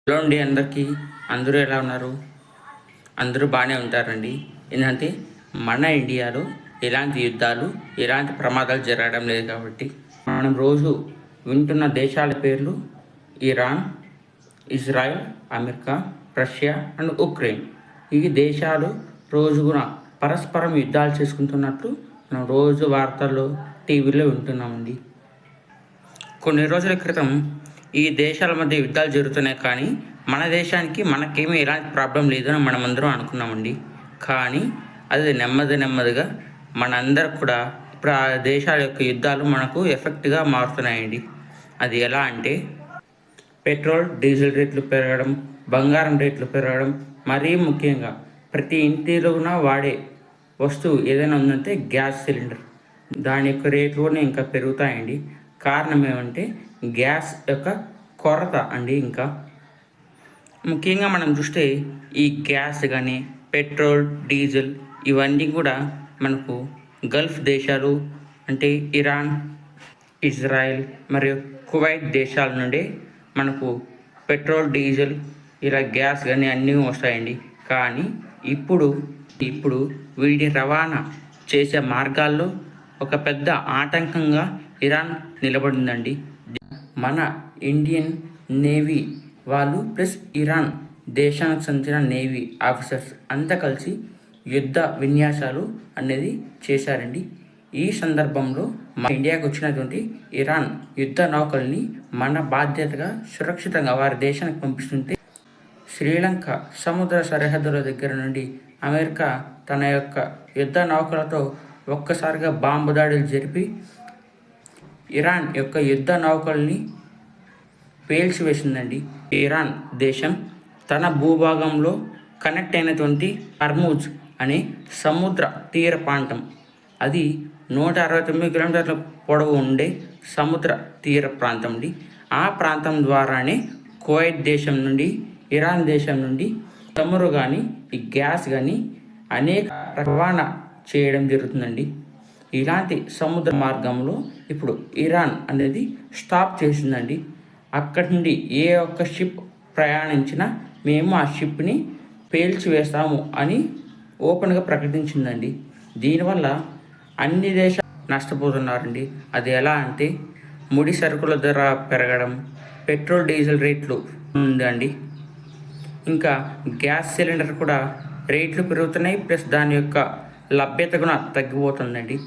Hello అండి అందరికీ. అందరూ ఎలా ఉన్నారు? అందరూ బాగానే ఉంటారండి. ఏంటంటే మన ఇండియాలో ఎలాంటి యుద్ధాలు ఎలాంటి ప్రమాదాలు జరగడం లేదు కాబట్టి మనం రోజు వింటున్న దేశాల పేర్లు Iran, Israel, America, Russia and Ukraine. ఈ దేశాలు రోజున పరస్పరం యుద్ధాలు చేసుకుంటున్నట్లు మనం రోజు వార్తల్లో టీవీలో వింటున్నామండి. కొన్ని రోజుల క్రితం ఈ దేశాల మధ్య యుద్ధాలు జరుగుతున్నాయి, కానీ మన దేశానికి మనకేమీ ఎలాంటి ప్రాబ్లం లేదని మనమందరం అనుకున్నామండి. కానీ అది నెమ్మదిగా మనందరం కూడా ఇప్పుడు ఆ దేశాల యొక్క యుద్ధాలు మనకు ఎఫెక్ట్గా మారుతున్నాయండి. అది ఎలా అంటే పెట్రోల్ డీజిల్ రేట్లు పెరగడం, బంగారం రేట్లు పెరగడం, మరీ ముఖ్యంగా ప్రతి ఇంటిలోన వాడే వస్తువు ఏదైనా ఉందంటే గ్యాస్ సిలిండర్, దాని యొక్క రేట్లు కూడా ఇంకా పెరుగుతాయండి. కారణం ఏమంటే గ్యాస్ యొక్క కొరత అండి. ఇంకా ముఖ్యంగా మనం చూస్తే ఈ గ్యాస్ కానీ పెట్రోల్ డీజిల్ ఇవన్నీ కూడా మనకు గల్ఫ్ దేశాలు అంటే ఇరాన్, ఇజ్రాయెల్ మరియు కువైట్ దేశాల నుండి మనకు పెట్రోల్ డీజిల్ ఇలా గ్యాస్ కానీ అన్నీ వస్తాయండి. కానీ ఇప్పుడు వీటి రవాణా చేసే మార్గాల్లో ఒక పెద్ద ఆటంకంగా ఇరాన్ నిలబడిందండి. మన ఇండియన్ నేవీ వాళ్ళు ప్లస్ ఇరాన్ దేశానికి సంబంధించిన నేవీ ఆఫీసర్స్ అంతా కలిసి యుద్ధ విన్యాసాలు అనేది చేశారండి. ఈ సందర్భంలో మన ఇండియాకు వచ్చినటువంటి ఇరాన్ యుద్ధ నౌకల్ని మన బాధ్యతగా సురక్షితంగా వారి దేశానికి పంపిస్తుంటే, శ్రీలంక సముద్ర సరిహద్దుల దగ్గర నుండి అమెరికా తన యొక్క యుద్ధ నౌకలతో ఒక్కసారిగా బాంబు దాడులు జరిపి ఇరాన్ యొక్క యుద్ధ నౌకల్ని పేల్చివేసిందండి. ఇరాన్ దేశం తన భూభాగంలో కనెక్ట్ అయినటువంటి హర్మూజ్ అనే సముద్ర తీర ప్రాంతం, అది 169 కిలోమీటర్ల పొడవు ఉండే సముద్ర తీర ప్రాంతం అండి. ఆ ప్రాంతం ద్వారానే కువైట్ దేశం నుండి ఇరాన్ దేశం నుండి చమురు కానీ ఈ గ్యాస్ కానీ అనేక రవాణా చేయడం జరుగుతుందండి. ఇలాంటి సముద్ర మార్గంలో ఇప్పుడు ఇరాన్ అనేది స్టాప్ చేసిందండి. అక్కడి నుండి ఏ ఒక్క షిప్ ప్రయాణించినా మేము ఆ షిప్ని పేల్చివేస్తాము అని ఓపెన్గా ప్రకటించిందండి. దీనివల్ల అన్ని దేశాలు నష్టపోతున్నారండి. అది ఎలా అంటే ముడి సరుకుల ధర పెరగడం, పెట్రోల్ డీజిల్ రేట్లు ఉందండి, ఇంకా గ్యాస్ సిలిండర్ కూడా రేట్లు పెరుగుతున్నాయి, ప్లస్ దాని యొక్క లభ్యత కూడా తగ్గిపోతుందండి.